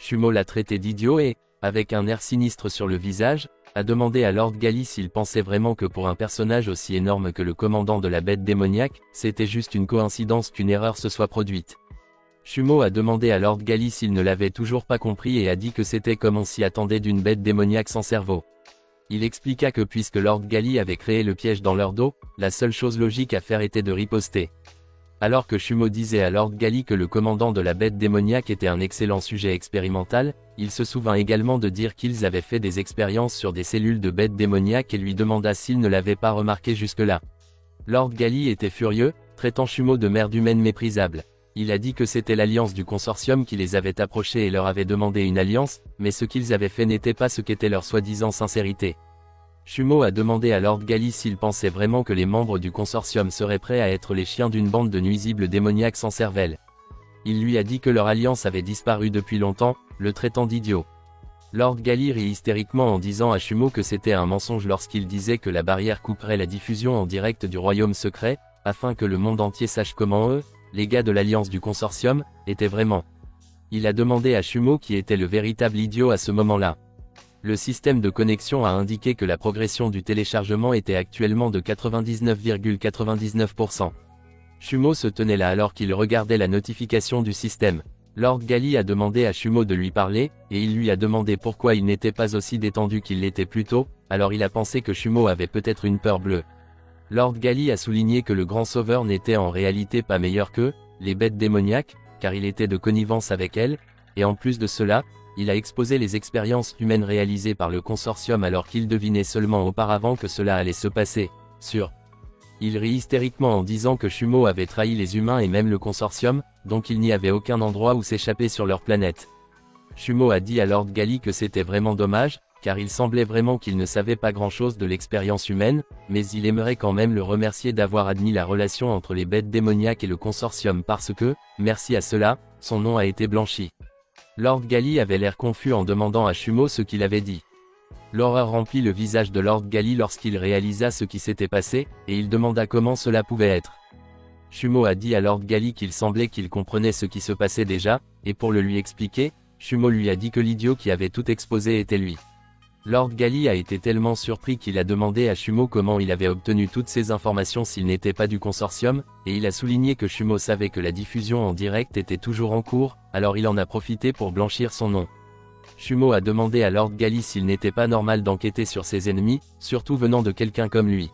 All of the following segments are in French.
Shumo l'a traité d'idiot et, avec un air sinistre sur le visage, a demandé à Lord Gali s'il pensait vraiment que pour un personnage aussi énorme que le commandant de la bête démoniaque, c'était juste une coïncidence qu'une erreur se soit produite. Shumo a demandé à Lord Gali s'il ne l'avait toujours pas compris et a dit que c'était comme on s'y attendait d'une bête démoniaque sans cerveau. Il expliqua que puisque Lord Gali avait créé le piège dans leur dos, la seule chose logique à faire était de riposter. Alors que Shumo disait à Lord Gali que le commandant de la bête démoniaque était un excellent sujet expérimental, il se souvint également de dire qu'ils avaient fait des expériences sur des cellules de bêtes démoniaques et lui demanda s'il ne l'avait pas remarqué jusque-là. Lord Gali était furieux, traitant Shumo de merde humaine méprisable. Il a dit que c'était l'alliance du consortium qui les avait approchés et leur avait demandé une alliance, mais ce qu'ils avaient fait n'était pas ce qu'était leur soi-disant sincérité. Shumo a demandé à Lord Gali s'il pensait vraiment que les membres du consortium seraient prêts à être les chiens d'une bande de nuisibles démoniaques sans cervelle. Il lui a dit que leur alliance avait disparu depuis longtemps, le traitant d'idiot. Lord Gali rit hystériquement en disant à Shumo que c'était un mensonge lorsqu'il disait que la barrière couperait la diffusion en direct du royaume secret, afin que le monde entier sache comment eux, les gars de l'alliance du consortium, étaient vraiment. Il a demandé à Shumo qui était le véritable idiot à ce moment-là. Le système de connexion a indiqué que la progression du téléchargement était actuellement de 99,99%. Shumo se tenait là alors qu'il regardait la notification du système. Lord Gali a demandé à Shumo de lui parler, et il lui a demandé pourquoi il n'était pas aussi détendu qu'il l'était plus tôt, alors il a pensé que Shumo avait peut-être une peur bleue. Lord Gali a souligné que le grand sauveur n'était en réalité pas meilleur qu'eux, les bêtes démoniaques, car il était de connivence avec elles, et en plus de cela, il a exposé les expériences humaines réalisées par le consortium alors qu'il devinait seulement auparavant que cela allait se passer, sûr. Il rit hystériquement en disant que Shumo avait trahi les humains et même le consortium, donc il n'y avait aucun endroit où s'échapper sur leur planète. Shumo a dit à Lord Gali que c'était vraiment dommage, car il semblait vraiment qu'il ne savait pas grand-chose de l'expérience humaine, mais il aimerait quand même le remercier d'avoir admis la relation entre les bêtes démoniaques et le consortium parce que, merci à cela, son nom a été blanchi. Lord Gali avait l'air confus en demandant à Shumo ce qu'il avait dit. L'horreur remplit le visage de Lord Gali lorsqu'il réalisa ce qui s'était passé, et il demanda comment cela pouvait être. Shumo a dit à Lord Gali qu'il semblait qu'il comprenait ce qui se passait déjà, et pour le lui expliquer, Shumo lui a dit que l'idiot qui avait tout exposé était lui. Lord Gali a été tellement surpris qu'il a demandé à Shumo comment il avait obtenu toutes ces informations s'il n'était pas du consortium, et il a souligné que Shumo savait que la diffusion en direct était toujours en cours, alors il en a profité pour blanchir son nom. Shumo a demandé à Lord Gali s'il n'était pas normal d'enquêter sur ses ennemis, surtout venant de quelqu'un comme lui.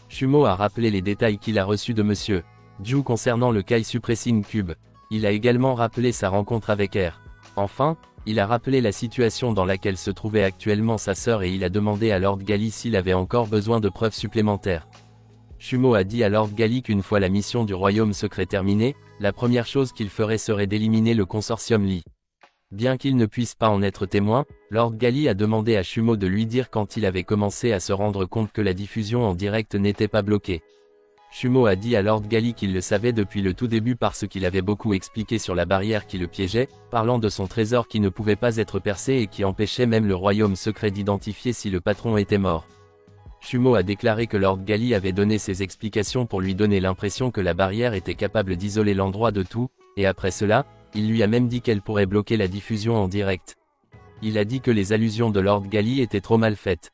Shumo a rappelé les détails qu'il a reçus de Monsieur Ju concernant le Kai Suppressing Cube. Il a également rappelé sa rencontre avec R. Enfin, il a rappelé la situation dans laquelle se trouvait actuellement sa sœur et il a demandé à Lord Gali s'il avait encore besoin de preuves supplémentaires. Shumo a dit à Lord Gali qu'une fois la mission du royaume secret terminée, la première chose qu'il ferait serait d'éliminer le consortium Lee. Bien qu'il ne puisse pas en être témoin, Lord Gali a demandé à Shumo de lui dire quand il avait commencé à se rendre compte que la diffusion en direct n'était pas bloquée. Shumo a dit à Lord Gali qu'il le savait depuis le tout début parce qu'il avait beaucoup expliqué sur la barrière qui le piégeait, parlant de son trésor qui ne pouvait pas être percé et qui empêchait même le royaume secret d'identifier si le patron était mort. Shumo a déclaré que Lord Gali avait donné ses explications pour lui donner l'impression que la barrière était capable d'isoler l'endroit de tout, et après cela, il lui a même dit qu'elle pourrait bloquer la diffusion en direct. Il a dit que les allusions de Lord Gali étaient trop mal faites.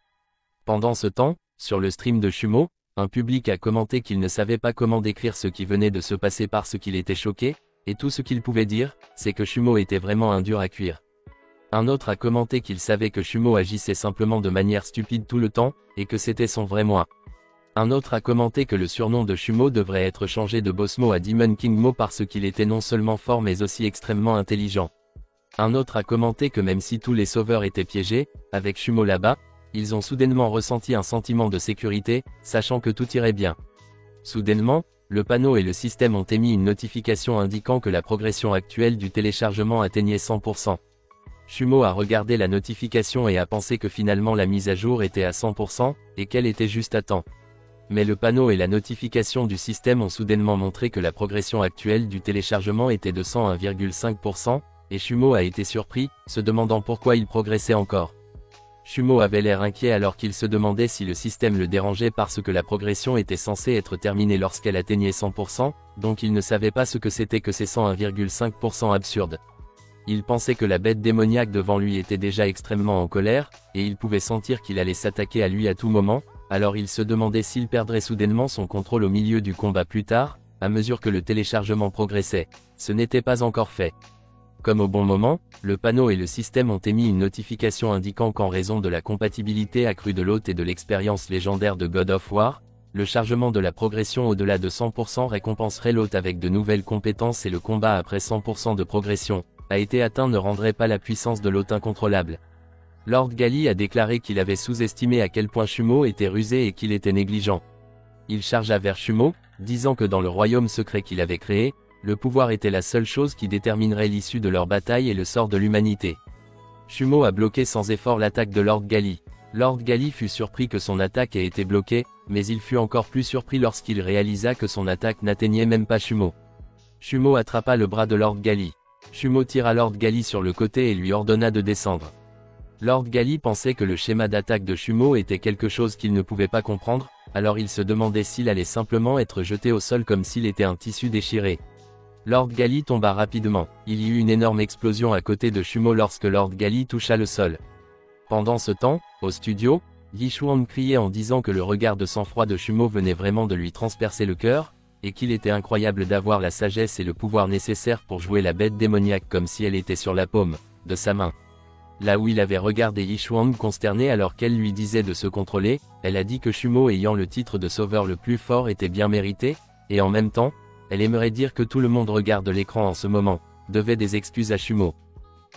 Pendant ce temps, sur le stream de Shumo, un public a commenté qu'il ne savait pas comment décrire ce qui venait de se passer parce qu'il était choqué, et tout ce qu'il pouvait dire, c'est que Shumo était vraiment un dur à cuire. Un autre a commenté qu'il savait que Shumo agissait simplement de manière stupide tout le temps, et que c'était son vrai moi. Un autre a commenté que le surnom de Shumo devrait être changé de Bossmo à Demon King Mo parce qu'il était non seulement fort mais aussi extrêmement intelligent. Un autre a commenté que même si tous les sauveurs étaient piégés, avec Shumo là-bas, ils ont soudainement ressenti un sentiment de sécurité, sachant que tout irait bien. Soudainement, le panneau et le système ont émis une notification indiquant que la progression actuelle du téléchargement atteignait 100%. Shumo a regardé la notification et a pensé que finalement la mise à jour était à 100%, et qu'elle était juste à temps. Mais le panneau et la notification du système ont soudainement montré que la progression actuelle du téléchargement était de 101,5%, et Shumo a été surpris, se demandant pourquoi il progressait encore. Shumo avait l'air inquiet alors qu'il se demandait si le système le dérangeait parce que la progression était censée être terminée lorsqu'elle atteignait 100%, donc il ne savait pas ce que c'était que ces 101,5% absurdes. Il pensait que la bête démoniaque devant lui était déjà extrêmement en colère, et il pouvait sentir qu'il allait s'attaquer à lui à tout moment, alors il se demandait s'il perdrait soudainement son contrôle au milieu du combat plus tard, à mesure que le téléchargement progressait. Ce n'était pas encore fait. Comme au bon moment, le panneau et le système ont émis une notification indiquant qu'en raison de la compatibilité accrue de l'hôte et de l'expérience légendaire de God of War, le chargement de la progression au-delà de 100% récompenserait l'hôte avec de nouvelles compétences et le combat après 100% de progression a été atteint ne rendrait pas la puissance de l'hôte incontrôlable. Lord Gali a déclaré qu'il avait sous-estimé à quel point Shumo était rusé et qu'il était négligent. Il chargea vers Shumo, disant que dans le royaume secret qu'il avait créé, le pouvoir était la seule chose qui déterminerait l'issue de leur bataille et le sort de l'humanité. Shumo a bloqué sans effort l'attaque de Lord Gali. Lord Gali fut surpris que son attaque ait été bloquée, mais il fut encore plus surpris lorsqu'il réalisa que son attaque n'atteignait même pas Shumo. Shumo attrapa le bras de Lord Gali. Shumo tira Lord Gali sur le côté et lui ordonna de descendre. Lord Gali pensait que le schéma d'attaque de Shumo était quelque chose qu'il ne pouvait pas comprendre, alors il se demandait s'il allait simplement être jeté au sol comme s'il était un tissu déchiré. Lord Gali tomba rapidement. Il y eut une énorme explosion à côté de Shumo lorsque Lord Gali toucha le sol. Pendant ce temps, au studio, Yi Xuan criait en disant que le regard de sang-froid de Shumo venait vraiment de lui transpercer le cœur, et qu'il était incroyable d'avoir la sagesse et le pouvoir nécessaires pour jouer la bête démoniaque comme si elle était sur la paume de sa main. Là où il avait regardé Yi Xuan consterné alors qu'elle lui disait de se contrôler, elle a dit que Shumo ayant le titre de sauveur le plus fort était bien mérité, et en même temps, elle aimerait dire que tout le monde regarde l'écran en ce moment, devait des excuses à Shumo.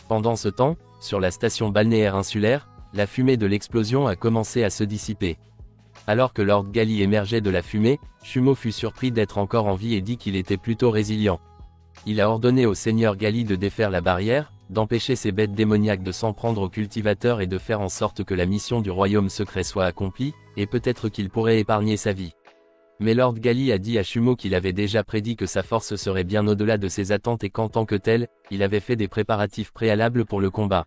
Pendant ce temps, sur la station balnéaire insulaire, la fumée de l'explosion a commencé à se dissiper. Alors que Lord Gali émergeait de la fumée, Shumo fut surpris d'être encore en vie et dit qu'il était plutôt résilient. Il a ordonné au seigneur Gali de défaire la barrière, d'empêcher ces bêtes démoniaques de s'en prendre aux cultivateurs et de faire en sorte que la mission du royaume secret soit accomplie, et peut-être qu'il pourrait épargner sa vie. Mais Lord Gali a dit à Shumo qu'il avait déjà prédit que sa force serait bien au-delà de ses attentes et qu'en tant que tel, il avait fait des préparatifs préalables pour le combat.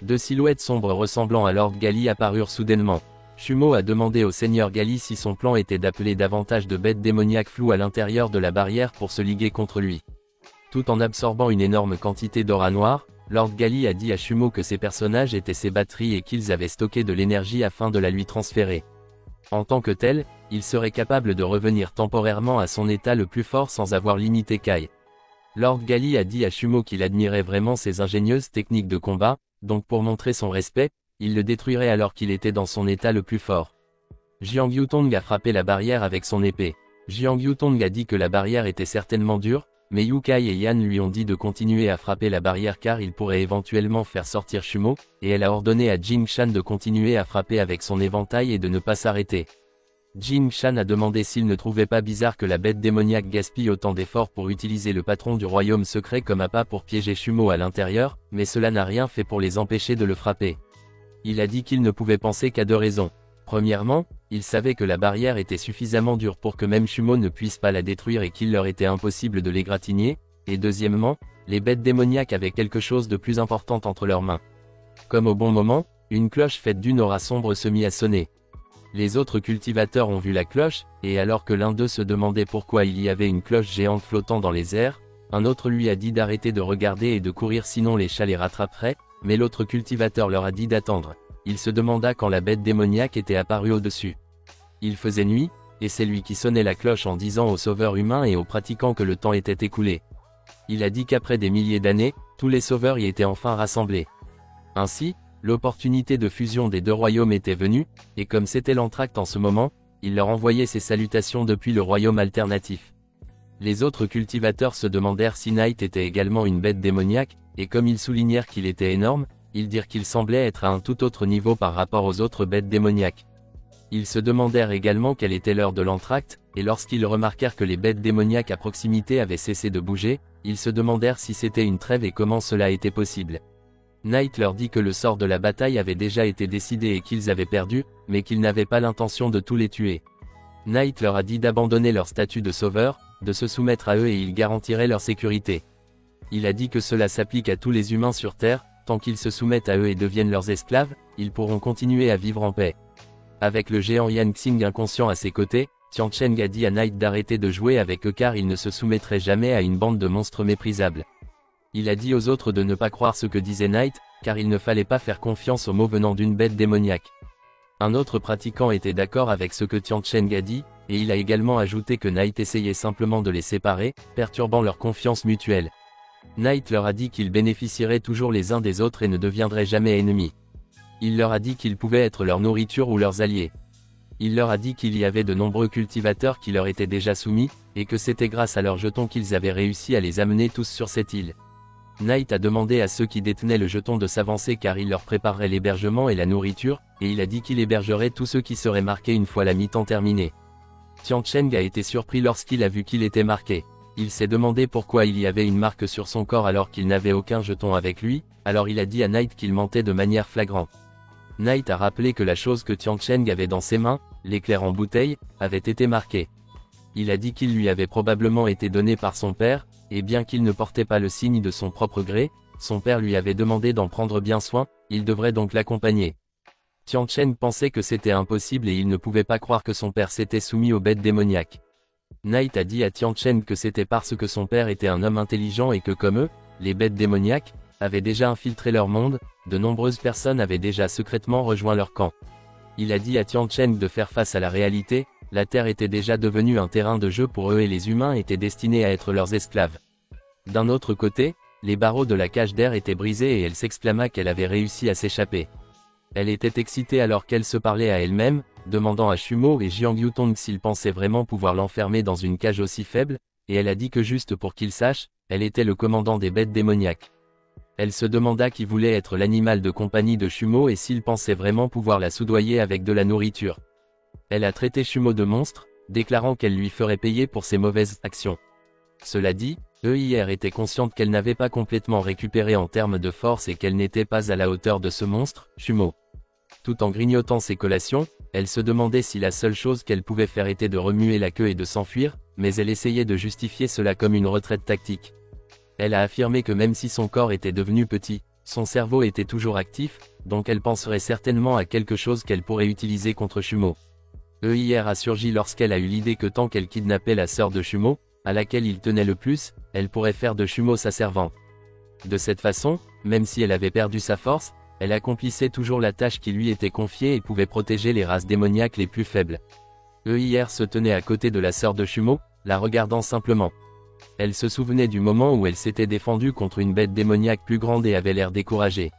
Deux silhouettes sombres ressemblant à Lord Gali apparurent soudainement. Shumo a demandé au seigneur Gali si son plan était d'appeler davantage de bêtes démoniaques floues à l'intérieur de la barrière pour se liguer contre lui. Tout en absorbant une énorme quantité d'aura noire, Lord Gali a dit à Shumo que ces personnages étaient ses batteries et qu'ils avaient stocké de l'énergie afin de la lui transférer. En tant que tel, il serait capable de revenir temporairement à son état le plus fort sans avoir limité Kai. Lord Gali a dit à Shumo qu'il admirait vraiment ses ingénieuses techniques de combat, donc pour montrer son respect, il le détruirait alors qu'il était dans son état le plus fort. Jiang Yutong a frappé la barrière avec son épée. Jiang Yutong a dit que la barrière était certainement dure, mais Yu Kai et Yan lui ont dit de continuer à frapper la barrière car il pourrait éventuellement faire sortir Shumo, et elle a ordonné à Jing Shan de continuer à frapper avec son éventail et de ne pas s'arrêter. Jing Shan a demandé s'il ne trouvait pas bizarre que la bête démoniaque gaspille autant d'efforts pour utiliser le patron du royaume secret comme appât pour piéger Shumo à l'intérieur, mais cela n'a rien fait pour les empêcher de le frapper. Il a dit qu'il ne pouvait penser qu'à deux raisons. Premièrement, il savait que la barrière était suffisamment dure pour que même Shumo ne puisse pas la détruire et qu'il leur était impossible de l'égratigner, et deuxièmement, les bêtes démoniaques avaient quelque chose de plus important entre leurs mains. Comme au bon moment, une cloche faite d'une aura sombre se mit à sonner. Les autres cultivateurs ont vu la cloche, et alors que l'un d'eux se demandait pourquoi il y avait une cloche géante flottant dans les airs, un autre lui a dit d'arrêter de regarder et de courir sinon les chats les rattraperaient, mais l'autre cultivateur leur a dit d'attendre. Il se demanda quand la bête démoniaque était apparue au-dessus. Il faisait nuit, et c'est lui qui sonnait la cloche en disant aux sauveurs humains et aux pratiquants que le temps était écoulé. Il a dit qu'après des milliers d'années, tous les sauveurs y étaient enfin rassemblés. Ainsi, l'opportunité de fusion des deux royaumes était venue, et comme c'était l'entracte en ce moment, il leur envoyait ses salutations depuis le royaume alternatif. Les autres cultivateurs se demandèrent si Night était également une bête démoniaque, et comme ils soulignèrent qu'il était énorme, ils dirent qu'il semblait être à un tout autre niveau par rapport aux autres bêtes démoniaques. Ils se demandèrent également quelle était l'heure de l'entracte, et lorsqu'ils remarquèrent que les bêtes démoniaques à proximité avaient cessé de bouger, ils se demandèrent si c'était une trêve et comment cela était possible. Night leur dit que le sort de la bataille avait déjà été décidé et qu'ils avaient perdu, mais qu'ils n'avaient pas l'intention de tous les tuer. Night leur a dit d'abandonner leur statut de sauveur, de se soumettre à eux et il garantirait leur sécurité. Il a dit que cela s'applique à tous les humains sur Terre, tant qu'ils se soumettent à eux et deviennent leurs esclaves, ils pourront continuer à vivre en paix. Avec le géant Yan Xing inconscient à ses côtés, Tian Cheng a dit à Night d'arrêter de jouer avec eux car il ne se soumettrait jamais à une bande de monstres méprisables. Il a dit aux autres de ne pas croire ce que disait Knight, car il ne fallait pas faire confiance aux mots venant d'une bête démoniaque. Un autre pratiquant était d'accord avec ce que Tian Cheng a dit, et il a également ajouté que Knight essayait simplement de les séparer, perturbant leur confiance mutuelle. Knight leur a dit qu'ils bénéficieraient toujours les uns des autres et ne deviendraient jamais ennemis. Il leur a dit qu'ils pouvaient être leur nourriture ou leurs alliés. Il leur a dit qu'il y avait de nombreux cultivateurs qui leur étaient déjà soumis, et que c'était grâce à leurs jetons qu'ils avaient réussi à les amener tous sur cette île. Knight a demandé à ceux qui détenaient le jeton de s'avancer car il leur préparerait l'hébergement et la nourriture, et il a dit qu'il hébergerait tous ceux qui seraient marqués une fois la mi-temps terminée. Tian Cheng a été surpris lorsqu'il a vu qu'il était marqué. Il s'est demandé pourquoi il y avait une marque sur son corps alors qu'il n'avait aucun jeton avec lui, alors il a dit à Knight qu'il mentait de manière flagrante. Knight a rappelé que la chose que Tian Cheng avait dans ses mains, l'éclair en bouteille, avait été marquée. Il a dit qu'il lui avait probablement été donné par son père, et bien qu'il ne portait pas le signe de son propre gré, son père lui avait demandé d'en prendre bien soin, il devrait donc l'accompagner. Tian Cheng pensait que c'était impossible et il ne pouvait pas croire que son père s'était soumis aux bêtes démoniaques. Knight a dit à Tian Cheng que c'était parce que son père était un homme intelligent et que comme eux, les bêtes démoniaques, avaient déjà infiltré leur monde, de nombreuses personnes avaient déjà secrètement rejoint leur camp. Il a dit à Tian Cheng de faire face à la réalité, la Terre était déjà devenue un terrain de jeu pour eux et les humains étaient destinés à être leurs esclaves. D'un autre côté, les barreaux de la cage d'air étaient brisés et elle s'exclama qu'elle avait réussi à s'échapper. Elle était excitée alors qu'elle se parlait à elle-même, demandant à Shumo et Jiang Yutong s'ils pensaient vraiment pouvoir l'enfermer dans une cage aussi faible, et elle a dit que juste pour qu'ils sachent, elle était le commandant des bêtes démoniaques. Elle se demanda qui voulait être l'animal de compagnie de Shumo et s'il pensait vraiment pouvoir la soudoyer avec de la nourriture. Elle a traité Shumo de monstre, déclarant qu'elle lui ferait payer pour ses mauvaises actions. Cela dit, EIR était consciente qu'elle n'avait pas complètement récupéré en termes de force et qu'elle n'était pas à la hauteur de ce monstre, Shumo. Tout en grignotant ses collations, elle se demandait si la seule chose qu'elle pouvait faire était de remuer la queue et de s'enfuir, mais elle essayait de justifier cela comme une retraite tactique. Elle a affirmé que même si son corps était devenu petit, son cerveau était toujours actif, donc elle penserait certainement à quelque chose qu'elle pourrait utiliser contre Shumo. EIR a surgi lorsqu'elle a eu l'idée que tant qu'elle kidnappait la sœur de Shumo, à laquelle il tenait le plus, elle pourrait faire de Shumo sa servante. De cette façon, même si elle avait perdu sa force, elle accomplissait toujours la tâche qui lui était confiée et pouvait protéger les races démoniaques les plus faibles. EIR se tenait à côté de la sœur de Shumo, la regardant simplement. Elle se souvenait du moment où elle s'était défendue contre une bête démoniaque plus grande et avait l'air découragée.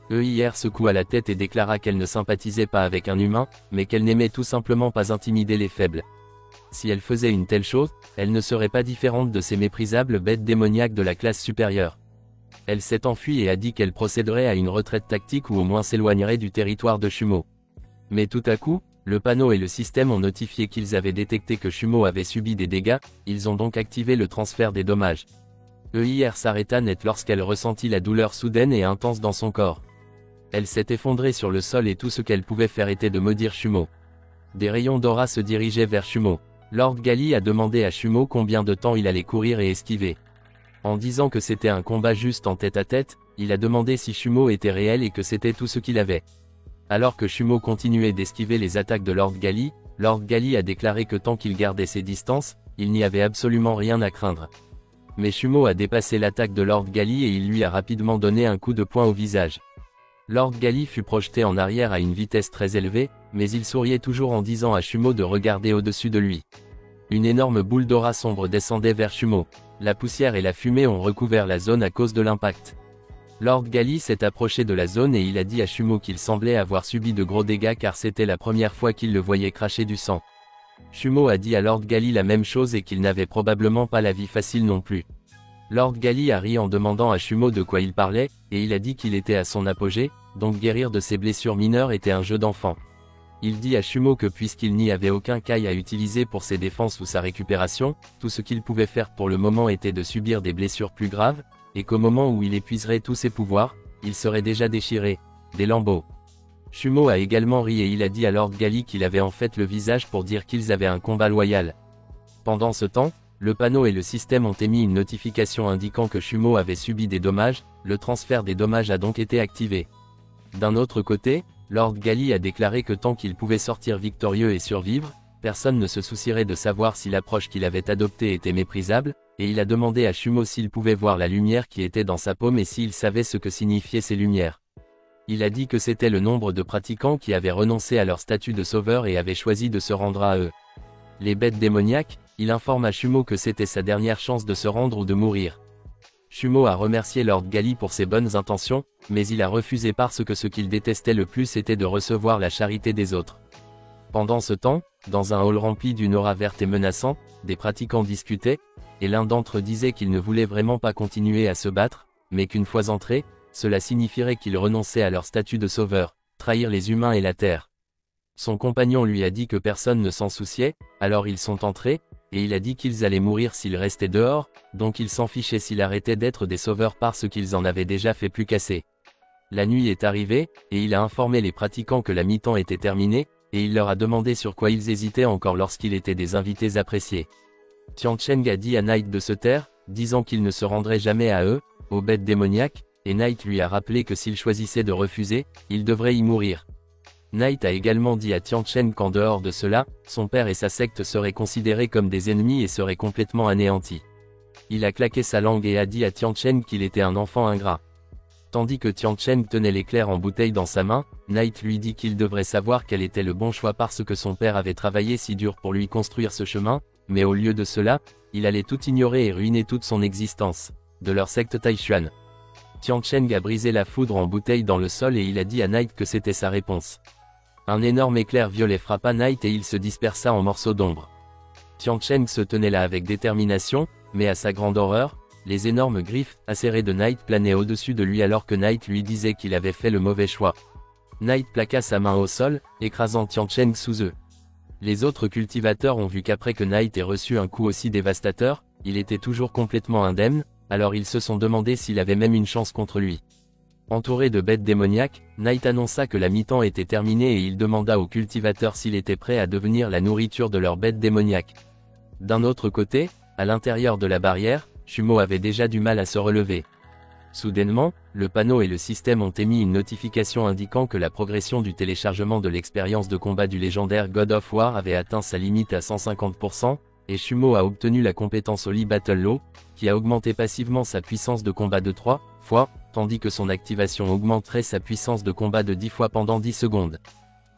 EIR secoua la tête et déclara qu'elle ne sympathisait pas avec un humain, mais qu'elle n'aimait tout simplement pas intimider les faibles. Si elle faisait une telle chose, elle ne serait pas différente de ces méprisables bêtes démoniaques de la classe supérieure. Elle s'est enfuie et a dit qu'elle procéderait à une retraite tactique ou au moins s'éloignerait du territoire de Shumo. Mais tout à coup, le panneau et le système ont notifié qu'ils avaient détecté que Shumo avait subi des dégâts, ils ont donc activé le transfert des dommages. EIR s'arrêta net lorsqu'elle ressentit la douleur soudaine et intense dans son corps. Elle s'est effondrée sur le sol et tout ce qu'elle pouvait faire était de maudire Shumo. Des rayons d'aura se dirigeaient vers Shumo. Lord Gali a demandé à Shumo combien de temps il allait courir et esquiver. En disant que c'était un combat juste en tête-à-tête, il a demandé si Shumo était réel et que c'était tout ce qu'il avait. Alors que Shumo continuait d'esquiver les attaques de Lord Gali a déclaré que tant qu'il gardait ses distances, il n'y avait absolument rien à craindre. Mais Shumo a dépassé l'attaque de Lord Gali et il lui a rapidement donné un coup de poing au visage. Lord Gali fut projeté en arrière à une vitesse très élevée, mais il souriait toujours en disant à Shumo de regarder au-dessus de lui. Une énorme boule d'aura sombre descendait vers Shumo. La poussière et la fumée ont recouvert la zone à cause de l'impact. Lord Gali s'est approché de la zone et il a dit à Shumo qu'il semblait avoir subi de gros dégâts car c'était la première fois qu'il le voyait cracher du sang. Shumo a dit à Lord Gali la même chose et qu'il n'avait probablement pas la vie facile non plus. Lord Gali a ri en demandant à Shumo de quoi il parlait, et il a dit qu'il était à son apogée, donc guérir de ses blessures mineures était un jeu d'enfant. Il dit à Shumo que puisqu'il n'y avait aucun kai à utiliser pour ses défenses ou sa récupération, tout ce qu'il pouvait faire pour le moment était de subir des blessures plus graves, et qu'au moment où il épuiserait tous ses pouvoirs, il serait déjà déchiré, des lambeaux. Shumo a également ri et il a dit à Lord Gali qu'il avait en fait le visage pour dire qu'ils avaient un combat loyal. Pendant ce temps, le panneau et le système ont émis une notification indiquant que Shumo avait subi des dommages, le transfert des dommages a donc été activé. D'un autre côté, Lord Gali a déclaré que tant qu'il pouvait sortir victorieux et survivre, personne ne se soucierait de savoir si l'approche qu'il avait adoptée était méprisable, et il a demandé à Shumo s'il pouvait voir la lumière qui était dans sa paume et s'il savait ce que signifiaient ces lumières. Il a dit que c'était le nombre de pratiquants qui avaient renoncé à leur statut de sauveur et avaient choisi de se rendre à eux. Les bêtes démoniaques, il informe à Shumo que c'était sa dernière chance de se rendre ou de mourir. Shumo a remercié Lord Gali pour ses bonnes intentions, mais il a refusé parce que ce qu'il détestait le plus était de recevoir la charité des autres. Pendant ce temps, dans un hall rempli d'une aura verte et menaçante, des pratiquants discutaient, et l'un d'entre eux disait qu'il ne voulait vraiment pas continuer à se battre, mais qu'une fois entrés, cela signifierait qu'ils renonçaient à leur statut de sauveur, trahir les humains et la terre. Son compagnon lui a dit que personne ne s'en souciait, alors ils sont entrés, et il a dit qu'ils allaient mourir s'ils restaient dehors, donc ils s'en fichaient s'ils arrêtaient d'être des sauveurs parce qu'ils en avaient déjà fait plus qu'assez. La nuit est arrivée, et il a informé les pratiquants que la mi-temps était terminée, et il leur a demandé sur quoi ils hésitaient encore lorsqu'ils étaient des invités appréciés. Tian Cheng a dit à Night de se taire, disant qu'il ne se rendrait jamais à eux, aux bêtes démoniaques, et Night lui a rappelé que s'il choisissait de refuser, il devrait y mourir. Night a également dit à Tian Cheng qu'en dehors de cela, son père et sa secte seraient considérés comme des ennemis et seraient complètement anéantis. Il a claqué sa langue et a dit à Tian Cheng qu'il était un enfant ingrat. Tandis que Tian Cheng tenait l'éclair en bouteille dans sa main, Night lui dit qu'il devrait savoir quel était le bon choix parce que son père avait travaillé si dur pour lui construire ce chemin, mais au lieu de cela, il allait tout ignorer et ruiner toute son existence. De leur secte Taishuan. Tian Cheng a brisé la foudre en bouteille dans le sol et il a dit à Night que c'était sa réponse. Un énorme éclair violet frappa Night et il se dispersa en morceaux d'ombre. Tian Cheng se tenait là avec détermination, mais à sa grande horreur, les énormes griffes acérées de Night planaient au-dessus de lui alors que Night lui disait qu'il avait fait le mauvais choix. Night plaqua sa main au sol, écrasant Tian Cheng sous eux. Les autres cultivateurs ont vu qu'après que Night ait reçu un coup aussi dévastateur, il était toujours complètement indemne, alors ils se sont demandé s'il avait même une chance contre lui. Entouré de bêtes démoniaques, Night annonça que la mi-temps était terminée et il demanda aux cultivateurs s'il était prêt à devenir la nourriture de leurs bêtes démoniaques. D'un autre côté, à l'intérieur de la barrière, Shumo avait déjà du mal à se relever. Soudainement, le panneau et le système ont émis une notification indiquant que la progression du téléchargement de l'expérience de combat du légendaire God of War avait atteint sa limite à 150%, et Shumo a obtenu la compétence Holy Battle Law, qui a augmenté passivement sa puissance de combat de 3 fois, tandis que son activation augmenterait sa puissance de combat de 10 fois pendant 10 secondes.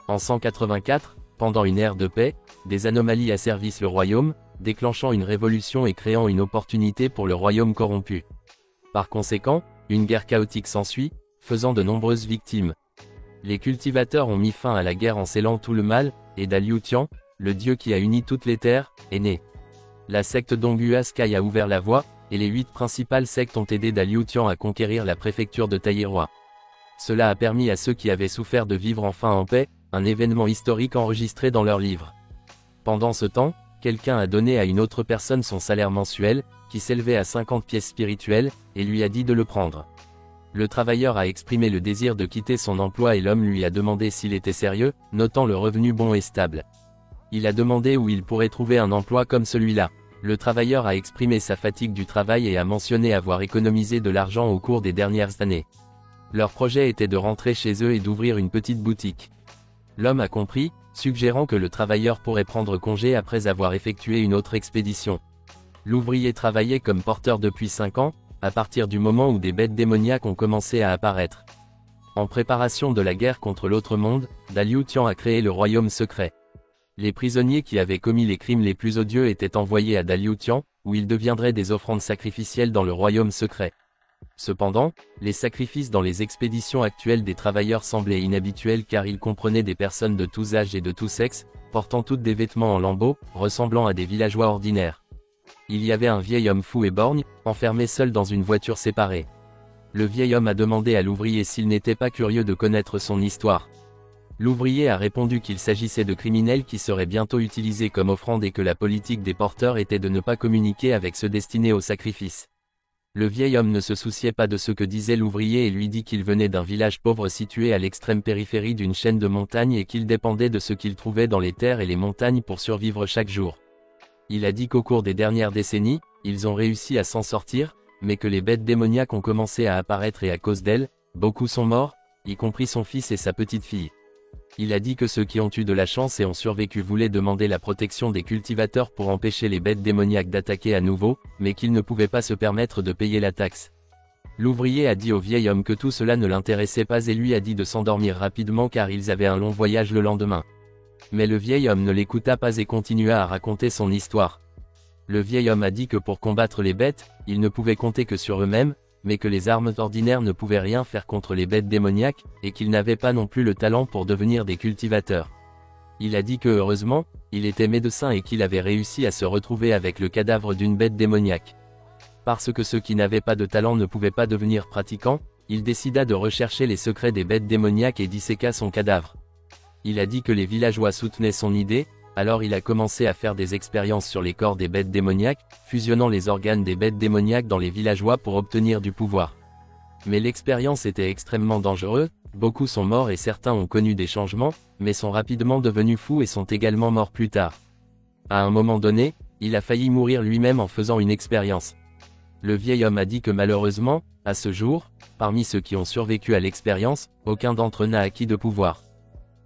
En 184, pendant une ère de paix, des anomalies asservissent le royaume, déclenchant une révolution et créant une opportunité pour le royaume corrompu. Par conséquent, une guerre chaotique s'ensuit, faisant de nombreuses victimes. Les cultivateurs ont mis fin à la guerre en scellant tout le mal, et Daliu Tian, le dieu qui a uni toutes les terres, est né. La secte Donghua Sky a ouvert la voie, et les 8 principales sectes ont aidé Daliu Tian à conquérir la préfecture de Taïroi. Cela a permis à ceux qui avaient souffert de vivre enfin en paix, un événement historique enregistré dans leurs livres. Pendant ce temps, quelqu'un a donné à une autre personne son salaire mensuel, qui s'élevait à 50 pièces spirituelles, et lui a dit de le prendre. Le travailleur a exprimé le désir de quitter son emploi et l'homme lui a demandé s'il était sérieux, notant le revenu bon et stable. Il a demandé où il pourrait trouver un emploi comme celui-là. Le travailleur a exprimé sa fatigue du travail et a mentionné avoir économisé de l'argent au cours des dernières années. Leur projet était de rentrer chez eux et d'ouvrir une petite boutique. L'homme a compris, suggérant que le travailleur pourrait prendre congé après avoir effectué une autre expédition. L'ouvrier travaillait comme porteur depuis 5 ans, à partir du moment où des bêtes démoniaques ont commencé à apparaître. En préparation de la guerre contre l'autre monde, Daliu Tian a créé le royaume secret. Les prisonniers qui avaient commis les crimes les plus odieux étaient envoyés à Daliu Tian, où ils deviendraient des offrandes sacrificielles dans le royaume secret. Cependant, les sacrifices dans les expéditions actuelles des travailleurs semblaient inhabituels car ils comprenaient des personnes de tous âges et de tous sexes, portant toutes des vêtements en lambeaux, ressemblant à des villageois ordinaires. Il y avait un vieil homme fou et borgne, enfermé seul dans une voiture séparée. Le vieil homme a demandé à l'ouvrier s'il n'était pas curieux de connaître son histoire. L'ouvrier a répondu qu'il s'agissait de criminels qui seraient bientôt utilisés comme offrandes et que la politique des porteurs était de ne pas communiquer avec ceux destinés au sacrifice. Le vieil homme ne se souciait pas de ce que disait l'ouvrier et lui dit qu'il venait d'un village pauvre situé à l'extrême périphérie d'une chaîne de montagnes et qu'il dépendait de ce qu'il trouvait dans les terres et les montagnes pour survivre chaque jour. Il a dit qu'au cours des dernières décennies, ils ont réussi à s'en sortir, mais que les bêtes démoniaques ont commencé à apparaître et à cause d'elles, beaucoup sont morts, y compris son fils et sa petite-fille. Il a dit que ceux qui ont eu de la chance et ont survécu voulaient demander la protection des cultivateurs pour empêcher les bêtes démoniaques d'attaquer à nouveau, mais qu'ils ne pouvaient pas se permettre de payer la taxe. L'ouvrier a dit au vieil homme que tout cela ne l'intéressait pas et lui a dit de s'endormir rapidement car ils avaient un long voyage le lendemain. Mais le vieil homme ne l'écouta pas et continua à raconter son histoire. Le vieil homme a dit que pour combattre les bêtes, ils ne pouvaient compter que sur eux-mêmes, mais que les armes ordinaires ne pouvaient rien faire contre les bêtes démoniaques, et qu'ils n'avaient pas non plus le talent pour devenir des cultivateurs. Il a dit que heureusement, il était médecin et qu'il avait réussi à se retrouver avec le cadavre d'une bête démoniaque. Parce que ceux qui n'avaient pas de talent ne pouvaient pas devenir pratiquants, il décida de rechercher les secrets des bêtes démoniaques et disséqua son cadavre. Il a dit que les villageois soutenaient son idée, alors il a commencé à faire des expériences sur les corps des bêtes démoniaques, fusionnant les organes des bêtes démoniaques dans les villageois pour obtenir du pouvoir. Mais l'expérience était extrêmement dangereuse, beaucoup sont morts et certains ont connu des changements, mais sont rapidement devenus fous et sont également morts plus tard. À un moment donné, il a failli mourir lui-même en faisant une expérience. Le vieil homme a dit que malheureusement, à ce jour, parmi ceux qui ont survécu à l'expérience, aucun d'entre eux n'a acquis de pouvoir.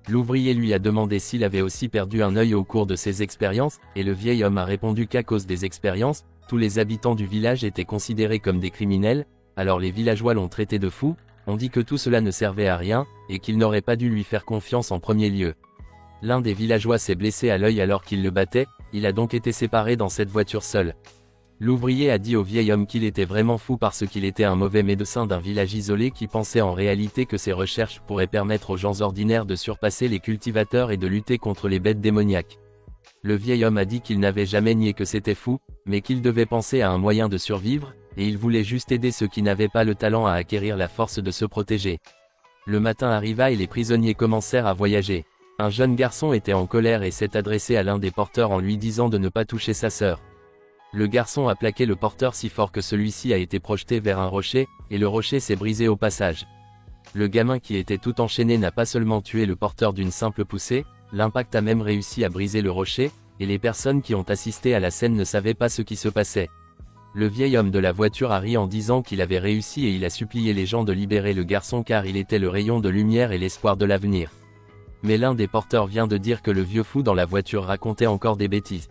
L'ouvrier lui a demandé s'il avait aussi perdu un œil au cours de ses expériences, et le vieil homme a répondu qu'à cause des expériences, tous les habitants du village étaient considérés comme des criminels, alors les villageois l'ont traité de fou, ont dit que tout cela ne servait à rien, et qu'il n'aurait pas dû lui faire confiance en premier lieu. L'un des villageois s'est blessé à l'œil alors qu'il le battait, il a donc été séparé dans cette voiture seule. L'ouvrier a dit au vieil homme qu'il était vraiment fou parce qu'il était un mauvais médecin d'un village isolé qui pensait en réalité que ses recherches pourraient permettre aux gens ordinaires de surpasser les cultivateurs et de lutter contre les bêtes démoniaques. Le vieil homme a dit qu'il n'avait jamais nié que c'était fou, mais qu'il devait penser à un moyen de survivre, et il voulait juste aider ceux qui n'avaient pas le talent à acquérir la force de se protéger. Le matin arriva et les prisonniers commencèrent à voyager. Un jeune garçon était en colère et s'est adressé à l'un des porteurs en lui disant de ne pas toucher sa sœur. Le garçon a plaqué le porteur si fort que celui-ci a été projeté vers un rocher, et le rocher s'est brisé au passage. Le gamin qui était tout enchaîné n'a pas seulement tué le porteur d'une simple poussée, l'impact a même réussi à briser le rocher, et les personnes qui ont assisté à la scène ne savaient pas ce qui se passait. Le vieil homme de la voiture a ri en disant qu'il avait réussi et il a supplié les gens de libérer le garçon car il était le rayon de lumière et l'espoir de l'avenir. Mais l'un des porteurs vient de dire que le vieux fou dans la voiture racontait encore des bêtises.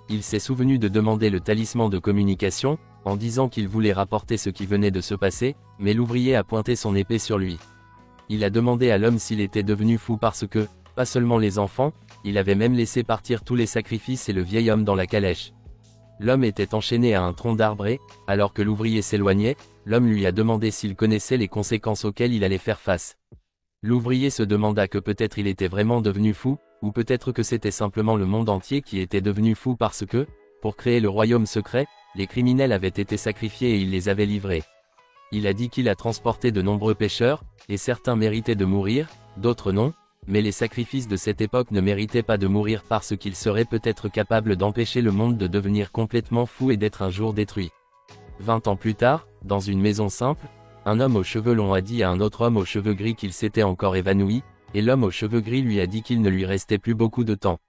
Il s'est souvenu de demander le talisman de communication, en disant qu'il voulait rapporter ce qui venait de se passer, mais l'ouvrier a pointé son épée sur lui. Il a demandé à l'homme s'il était devenu fou parce que, pas seulement les enfants, il avait même laissé partir tous les sacrifices et le vieil homme dans la calèche. L'homme était enchaîné à un tronc d'arbre et, alors que l'ouvrier s'éloignait, l'homme lui a demandé s'il connaissait les conséquences auxquelles il allait faire face. L'ouvrier se demanda que peut-être il était vraiment devenu fou, ou peut-être que c'était simplement le monde entier qui était devenu fou parce que, pour créer le royaume secret, les criminels avaient été sacrifiés et il les avait livrés. Il a dit qu'il a transporté de nombreux pécheurs, et certains méritaient de mourir, d'autres non, mais les sacrifices de cette époque ne méritaient pas de mourir parce qu'ils seraient peut-être capables d'empêcher le monde de devenir complètement fou et d'être un jour détruit. 20 ans plus tard, dans une maison simple, un homme aux cheveux longs a dit à un autre homme aux cheveux gris qu'il s'était encore évanoui, et l'homme aux cheveux gris lui a dit qu'il ne lui restait plus beaucoup de temps.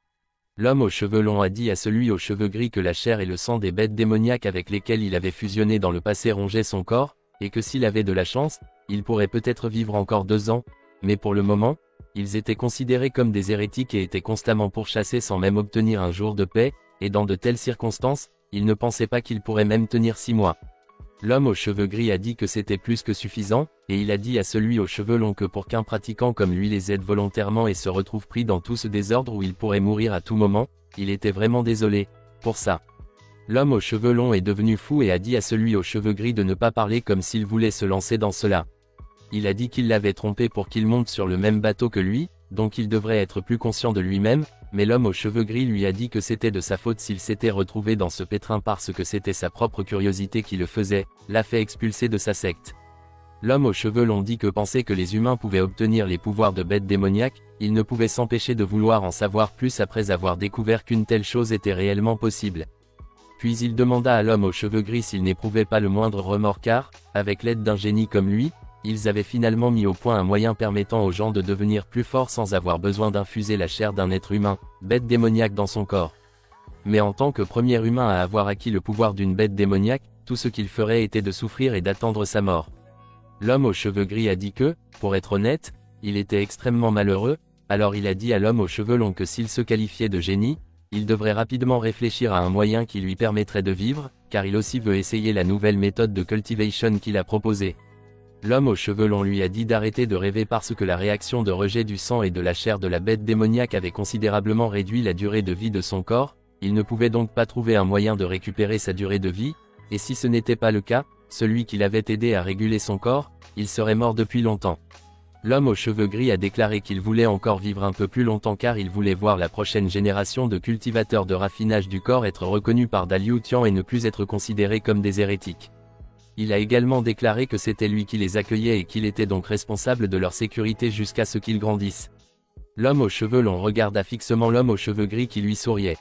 L'homme aux cheveux longs a dit à celui aux cheveux gris que la chair et le sang des bêtes démoniaques avec lesquelles il avait fusionné dans le passé rongeaient son corps, et que s'il avait de la chance, il pourrait peut-être vivre encore 2 ans, mais pour le moment, ils étaient considérés comme des hérétiques et étaient constamment pourchassés sans même obtenir un jour de paix, et dans de telles circonstances, ils ne pensaient pas qu'ils pourraient même tenir 6 mois. L'homme aux cheveux gris a dit que c'était plus que suffisant, et il a dit à celui aux cheveux longs que pour qu'un pratiquant comme lui les aide volontairement et se retrouve pris dans tout ce désordre où il pourrait mourir à tout moment, il était vraiment désolé, pour ça. L'homme aux cheveux longs est devenu fou et a dit à celui aux cheveux gris de ne pas parler comme s'il voulait se lancer dans cela. Il a dit qu'il l'avait trompé pour qu'il monte sur le même bateau que lui, donc il devrait être plus conscient de lui-même, mais l'homme aux cheveux gris lui a dit que c'était de sa faute s'il s'était retrouvé dans ce pétrin parce que c'était sa propre curiosité qui le faisait, l'a fait expulser de sa secte. L'homme aux cheveux longs dit que penser que les humains pouvaient obtenir les pouvoirs de bêtes démoniaques, il ne pouvait s'empêcher de vouloir en savoir plus après avoir découvert qu'une telle chose était réellement possible. Puis il demanda à l'homme aux cheveux gris s'il n'éprouvait pas le moindre remords car, avec l'aide d'un génie comme lui, ils avaient finalement mis au point un moyen permettant aux gens de devenir plus forts sans avoir besoin d'infuser la chair d'un être humain, bête démoniaque dans son corps. Mais en tant que premier humain à avoir acquis le pouvoir d'une bête démoniaque, tout ce qu'il ferait était de souffrir et d'attendre sa mort. L'homme aux cheveux gris a dit que, pour être honnête, il était extrêmement malheureux, Alors il a dit à l'homme aux cheveux longs que s'il se qualifiait de génie, il devrait rapidement réfléchir à un moyen qui lui permettrait de vivre, car il aussi veut essayer la nouvelle méthode de cultivation qu'il a proposée. L'homme aux cheveux longs lui a dit d'arrêter de rêver parce que la réaction de rejet du sang et de la chair de la bête démoniaque avait considérablement réduit la durée de vie de son corps, il ne pouvait donc pas trouver un moyen de récupérer sa durée de vie, et si ce n'était pas le cas, celui qui l'avait aidé à réguler son corps, il serait mort depuis longtemps. L'homme aux cheveux gris a déclaré qu'il voulait encore vivre un peu plus longtemps car il voulait voir la prochaine génération de cultivateurs de raffinage du corps être reconnus par Daliu Tian et ne plus être considérés comme des hérétiques. Il a également déclaré que c'était lui qui les accueillait et qu'il était donc responsable de leur sécurité jusqu'à ce qu'ils grandissent. L'homme aux cheveux longs regarda fixement l'homme aux cheveux gris qui lui souriait.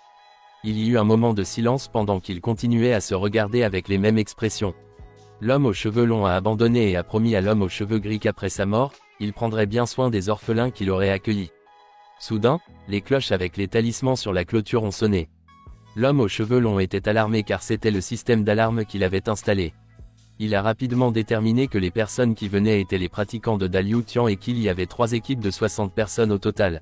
Il y eut un moment de silence pendant qu'ils continuaient à se regarder avec les mêmes expressions. L'homme aux cheveux longs a abandonné et a promis à l'homme aux cheveux gris qu'après sa mort, il prendrait bien soin des orphelins qu'il aurait accueillis. Soudain, les cloches avec les talismans sur la clôture ont sonné. L'homme aux cheveux longs était alarmé car c'était le système d'alarme qu'il avait installé. Il a rapidement déterminé que les personnes qui venaient étaient les pratiquants de Daliu Tian et qu'il y avait 3 équipes de 60 personnes au total.